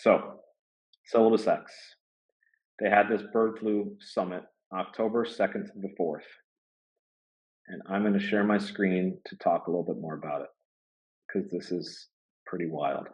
So, DiseaseX, they had this bird flu summit October 2nd to the 4th, and I'm going to share my screen to talk a little bit more about it because this is pretty wild.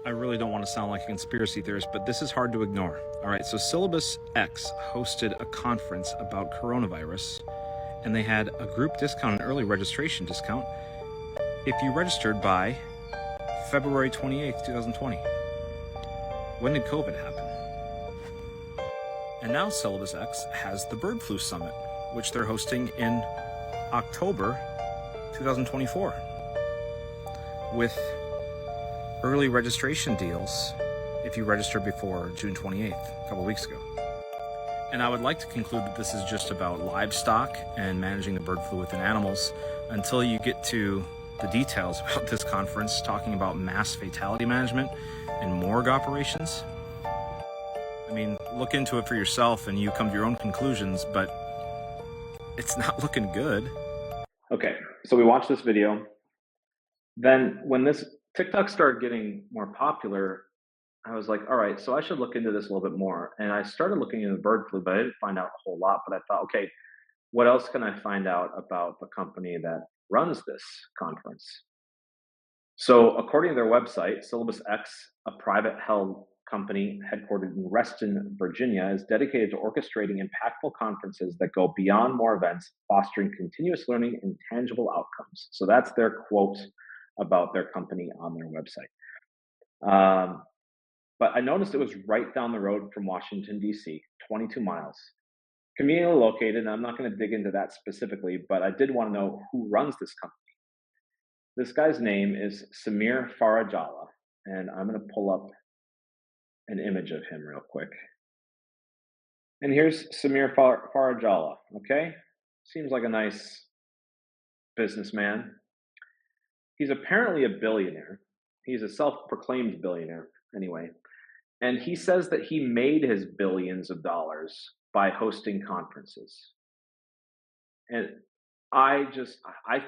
I really don't want to sound like a conspiracy theorist, but this is hard to ignore. All right, so DiseaseX hosted a conference about coronavirus, and they had a group discount, an early registration discount, if you registered by February 28th, 2020. When did COVID happen? And now DiseaseX has the Bird Flu Summit, which they're hosting in October 2024 with early registration deals if you register before June 28th, a couple weeks ago. And I would like to conclude that this is just about livestock and managing the bird flu within animals until you get to the details about this conference, talking about mass fatality management and morgue operations. I mean, look into it for yourself and you come to your own conclusions, but it's not looking good. Okay, so we watched this video. Then when this TikTok started getting more popular, I was like, all right, so I should look into this a little bit more. And I started looking into bird flu, but I didn't find out a whole lot. But I thought, okay, what else can I find out about the company that runs this conference? So according to their website, DiseaseX, a private held company headquartered in Reston, Virginia, is dedicated to orchestrating impactful conferences that go beyond more events, fostering continuous learning and tangible outcomes. So that's their quote about their company on their website. But I noticed it was right down the road from Washington, D.C., 22 miles. Conveniently located, and I'm not going to dig into that specifically, but I did want to know who runs this company. This guy's name is Samir Farajala, and I'm going to pull up an image of him real quick. And here's Samir Farajala, okay? Seems like a nice businessman. He's apparently a billionaire. He's a self-proclaimed billionaire, anyway. And he says that he made his billions of dollars by hosting conferences. And I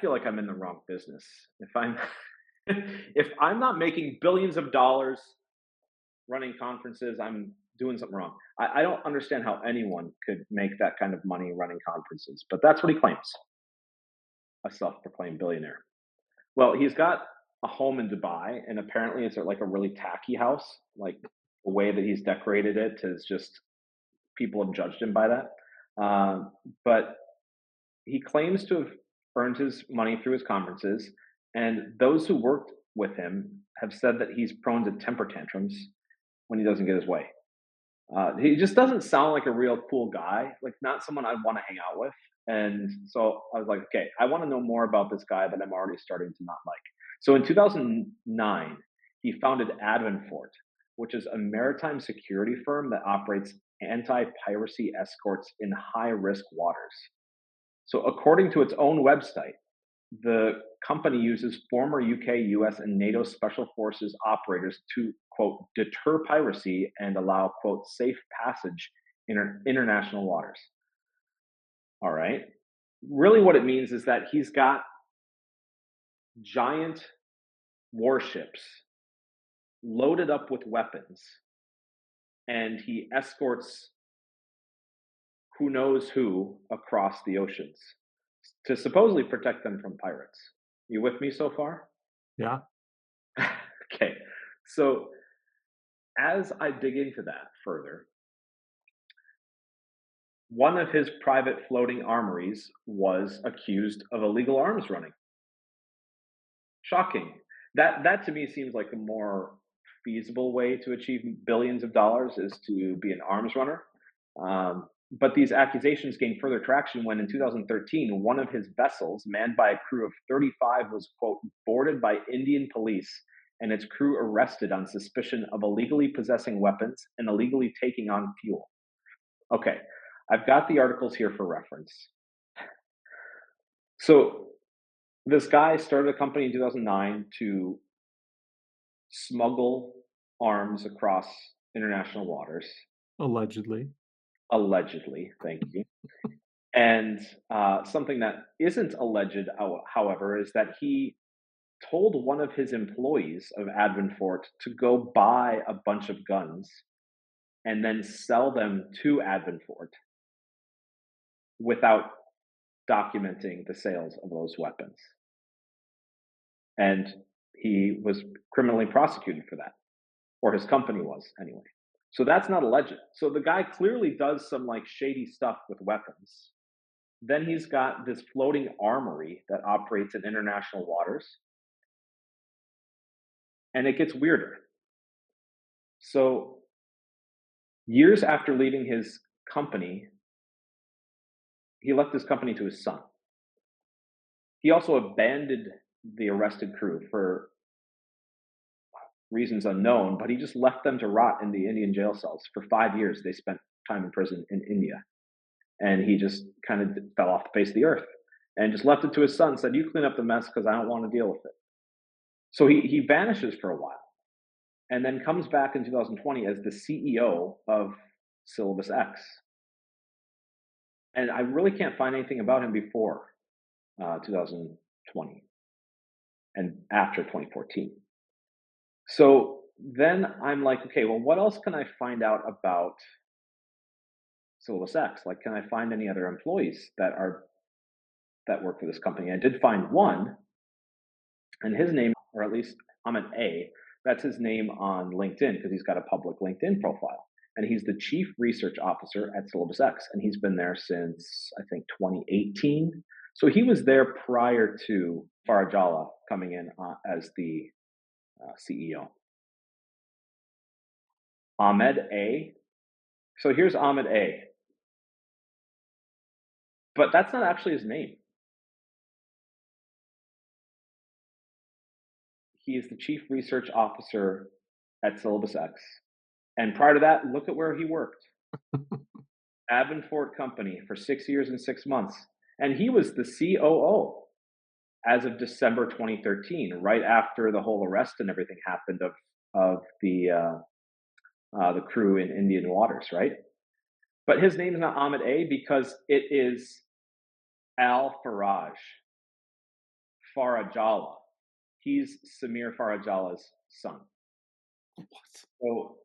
feel like I'm in the wrong business. If I'm not making billions of dollars running conferences, I'm doing something wrong. I don't understand how anyone could make that kind of money running conferences, but that's what he claims. A self-proclaimed billionaire. Well, he's got a home in Dubai, and apparently it's like a really tacky house. Like the way that he's decorated it is just, people have judged him by that. But he claims to have earned his money through his conferences, and those who worked with him have said that he's prone to temper tantrums when he doesn't get his way. He just doesn't sound like a real cool guy, like not someone I'd want to hang out with. And so I was like, okay, I want to know more about this guy that I'm already starting to not like. So in 2009, he founded Advanfort, which is a maritime security firm that operates anti-piracy escorts in high-risk waters. So according to its own website, the company uses former UK, US, and NATO Special Forces operators to, quote, deter piracy and allow, quote, safe passage in international waters. All right. Really what it means is that he's got giant warships loaded up with weapons, and he escorts who knows who across the oceans to supposedly protect them from pirates. You with me so far? Yeah. Okay. So as I dig into that further, one of his private floating armories was accused of illegal arms running. Shocking. That to me seems like a more feasible way to achieve billions of dollars is to be an arms runner. But these accusations gained further traction when in 2013, one of his vessels, manned by a crew of 35, was, quote, boarded by Indian police and its crew arrested on suspicion of illegally possessing weapons and illegally taking on fuel. Okay, I've got the articles here for reference. So this guy started a company in 2009 to smuggle arms across international waters. Allegedly. Allegedly, thank you. And something that isn't alleged, however, is that he told one of his employees of Advanfort to go buy a bunch of guns and then sell them to Advanfort without documenting the sales of those weapons. And he was criminally prosecuted for that, or his company was anyway. So that's not alleged. So the guy clearly does some like shady stuff with weapons. Then he's got this floating armory that operates in international waters. And it gets weirder. So years after leaving his company, he left his company to his son. He also abandoned the arrested crew for reasons unknown, but he just left them to rot in the Indian jail cells. For 5 years, they spent time in prison in India. And he just kind of fell off the face of the earth and just left it to his son, said, "You clean up the mess because I don't want to deal with it." So he vanishes for a while and then comes back in 2020 as the CEO of DiseaseX. And I really can't find anything about him before 2020 and after 2014. So then I'm like, okay, well, what else can I find out about DiseaseX? Like, can I find any other employees that work for this company? I did find one, and his name, or at least Ahmed A, that's his name on LinkedIn because he's got a public LinkedIn profile. And he's the chief research officer at DiseaseX, and he's been there since, I think, 2018. So he was there prior to Farajala coming in as the CEO. Ahmed A. So here's Ahmed A. But that's not actually his name. He is the chief research officer at DiseaseX. And prior to that, look at where he worked. Advanfort Company for 6 years and 6 months. And he was the COO as of December 2013, right after the whole arrest and everything happened of the crew in Indian waters, right? But his name is not Ahmed A because it is Al Farajala. He's Samir Farajala's son. What? So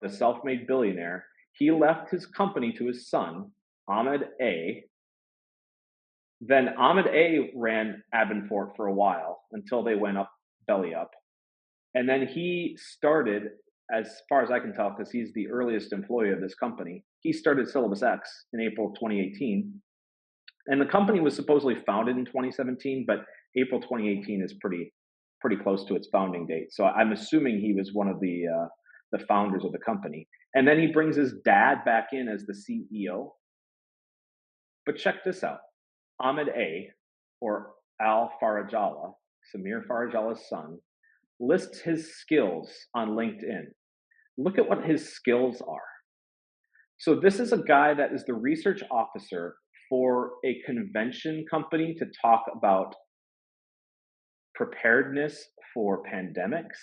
the self-made billionaire, he left his company to his son, Ahmed A. Then Ahmed A ran Advanfort for a while until they went up belly up. And then he started, as far as I can tell, because he's the earliest employee of this company, he started DiseaseX in April 2018. And the company was supposedly founded in 2017, but April 2018 is pretty close to its founding date. So I'm assuming he was one of the founders of the company. And then he brings his dad back in as the CEO. But check this out. Ahmed A, or Al Farajala, Samir Farajala's son, lists his skills on LinkedIn. Look at what his skills are. So this is a guy that is the research officer for a convention company to talk about preparedness for pandemics.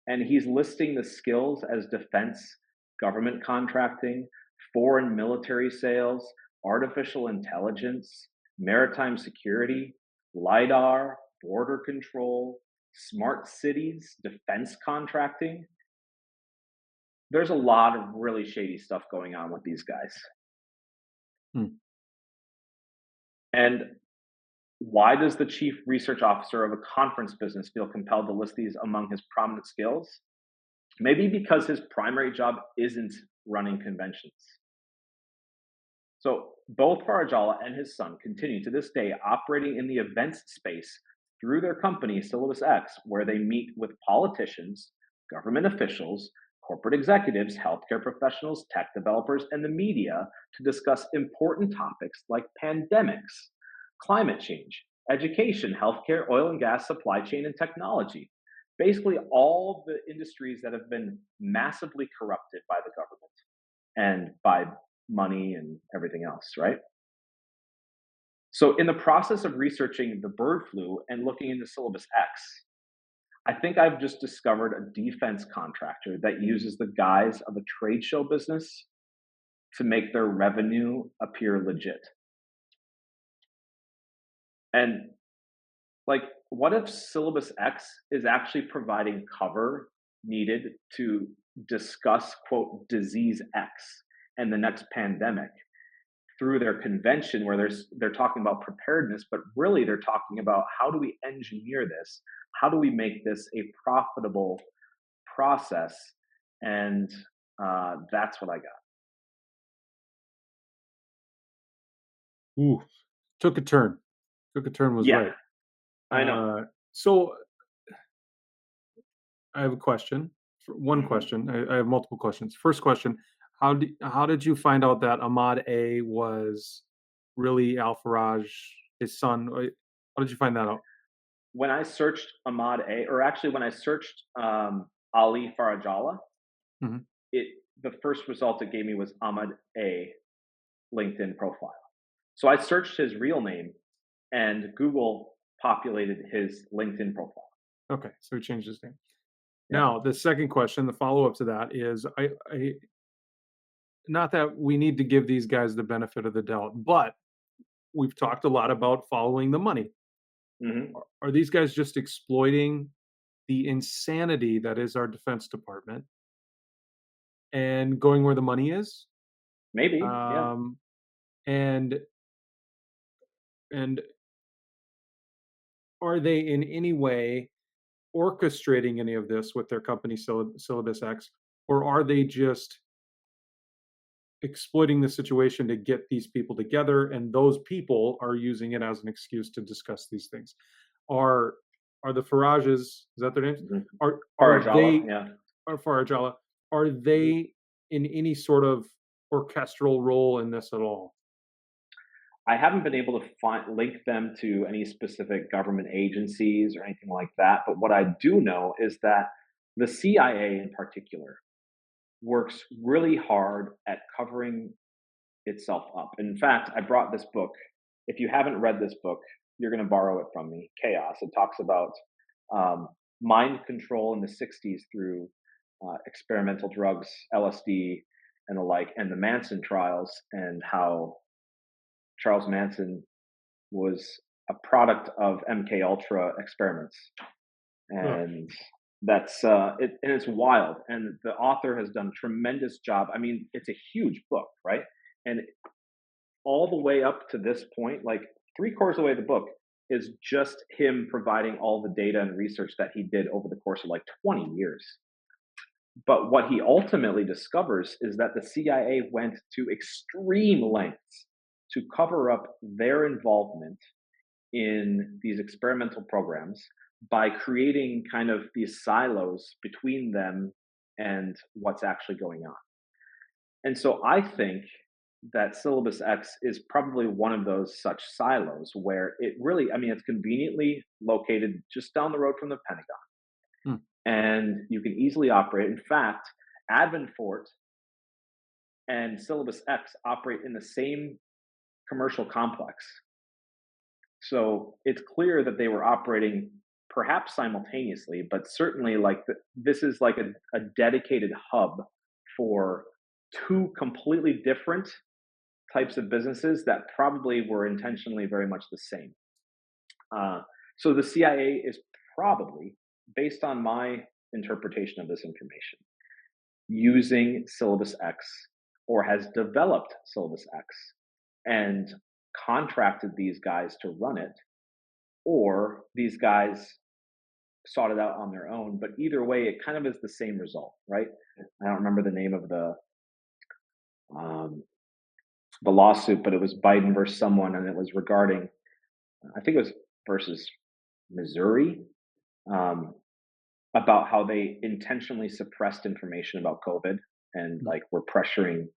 And he's listing the skills as defense, government contracting, foreign military sales, artificial intelligence, maritime security, LIDAR, border control, smart cities, defense contracting. There's a lot of really shady stuff going on with these guys. And why does the chief research officer of a conference business feel compelled to list these among his prominent skills? Maybe because his primary job isn't running conventions. So both Farajala and his son continue to this day operating in the events space through their company, DiseaseX, where they meet with politicians, government officials, corporate executives, healthcare professionals, tech developers, and the media to discuss important topics like pandemics, climate change, education, healthcare, oil and gas, supply chain, and technology. Basically, all the industries that have been massively corrupted by the government and by money and everything else, right? So in the process of researching the bird flu and looking into DiseaseX, I think I've just discovered a defense contractor that uses the guise of a trade show business to make their revenue appear legit. And like, what if Syllabus X is actually providing cover needed to discuss, quote, disease X and the next pandemic through their convention where they're talking about preparedness, but really they're talking about how do we engineer this? How do we make this a profitable process? And that's what I got. Ooh, took a turn. Took a turn was Yeah, right. I know. So I have a question. One Hmm. question. I have multiple questions. First question: how did you find out that Ahmad A was really Al Faraj, his son? How did you find that out? When I searched Ahmad A, or actually when I searched Ali Farajala, Mhm. it the first result it gave me was Ahmad A LinkedIn profile. So I searched his real name, and Google populated his LinkedIn profile. Okay, so he changed his name. Yep. Now, the second question, the follow up to that is, I not that we need to give these guys the benefit of the doubt, but we've talked a lot about following the money. Hmm. Are these guys just exploiting the insanity that is our Defense Department and going where the money is? Maybe. Yeah. Um, and and are they in any way orchestrating any of this with their company Syllabus X, or are they just exploiting the situation to get these people together, and those people are using it as an excuse to discuss these things? Are are the Farages, is that their names? Hmm. Are Farajala. they Yeah. are Farajala, are Mhm. they in any sort of orchestral role in this at all? I haven't been able to link them to any specific government agencies or anything like that. But what I do know is that the CIA in particular works really hard at covering itself up. In fact, I brought this book. If you haven't read this book, you're going to borrow it from me. Chaos. It talks about um, mind control in the 60s through experimental drugs, LSD, and the like, and the Manson trials, and how Charles Manson was a product of MK Ultra experiments, Ugh. and that's it. And it's wild. And the author has done a tremendous job. I mean, it's a huge book, right? And all the way up to this point, like three-quarters of the way of the book is just him providing all the data and research that he did over the course of like 20 years. But what he ultimately discovers is that the CIA went to extreme lengths to cover up their involvement in these experimental programs by creating kind of these silos between them and what's actually going on. And so I think that Syllabus X is probably one of those such silos where it really, I mean, it's conveniently located just down the road from the Pentagon Hmm. and you can easily operate. In fact, Advent and Syllabus X operate in the same commercial complex. So it's clear that they were operating perhaps simultaneously, but certainly like this is like a dedicated hub for two completely different types of businesses that probably were intentionally very much the same. Uh, so the CIA is probably, based on my interpretation of this information, using Syllabus X or has developed Syllabus X and contracted these guys to run it, or these guys sought it out on their own. But either way, it kind of is the same result, right? I don't remember the name of um, the lawsuit, but it was Biden versus someone, and it was regarding, I think it was versus Missouri, um, about how they intentionally suppressed information about COVID and Hmm. like were pressuring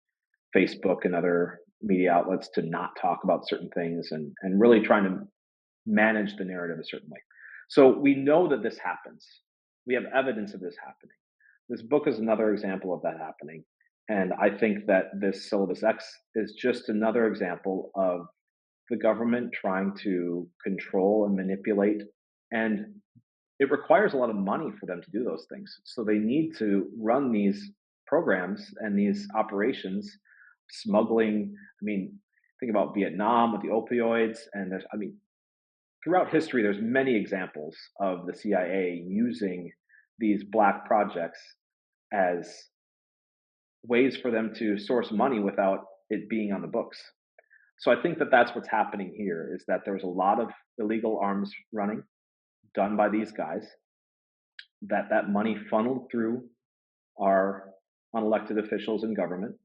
Facebook and other media outlets to not talk about certain things and really trying to manage the narrative a certain way. So we know that this happens. We have evidence of this happening. This book is another example of that happening. And I think that this Syllabus X is just another example of the government trying to control and manipulate. And it requires a lot of money for them to do those things. So they need to run these programs and these operations, smuggling. I mean, think about Vietnam with the opioids, and there's, I mean, throughout history, there's many examples of the CIA using these black projects as ways for them to source money without it being on the books. So I think that that's what's happening here is that there's a lot of illegal arms running done by these guys, that money funneled through our unelected officials in government.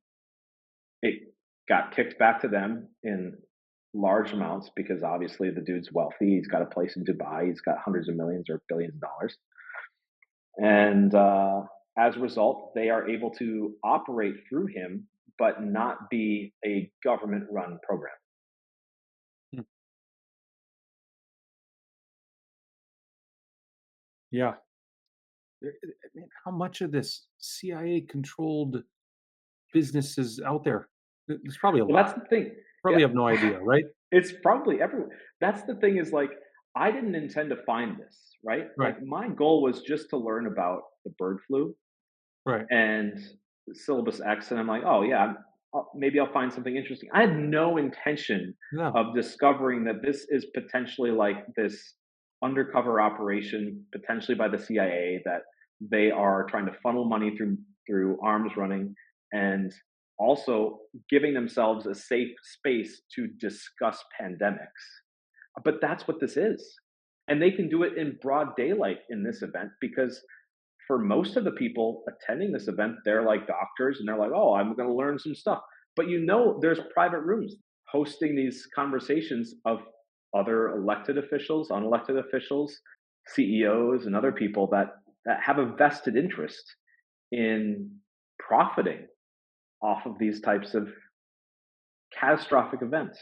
It got kicked back to them in large amounts because obviously the dude's wealthy. He's got a place in Dubai. He's got hundreds of millions or billions of dollars. And as a result, they are able to operate through him, but not be a government run program. Hmm. Yeah. Man, how much of this CIA controlled business is out there? There's probably a Well, lot. that's the thing. Probably have no idea, right? It's probably everywhere. That's the thing is like, I didn't intend to find this, right? Right. Like, my goal was just to learn about the bird flu Right. and syllabus X, and I'm like, oh yeah, maybe I'll find something interesting. I had no intention No. of discovering that this is potentially like this undercover operation, potentially by the CIA, that they are trying to funnel money through arms running, and also giving themselves a safe space to discuss pandemics. But that's what this is. And they can do it in broad daylight in this event because for most of the people attending this event, they're like doctors and they're like, oh, I'm going to learn some stuff. But there's private rooms hosting these conversations of other elected officials, unelected officials, CEOs, and other people that have a vested interest in profiting off of these types of catastrophic events.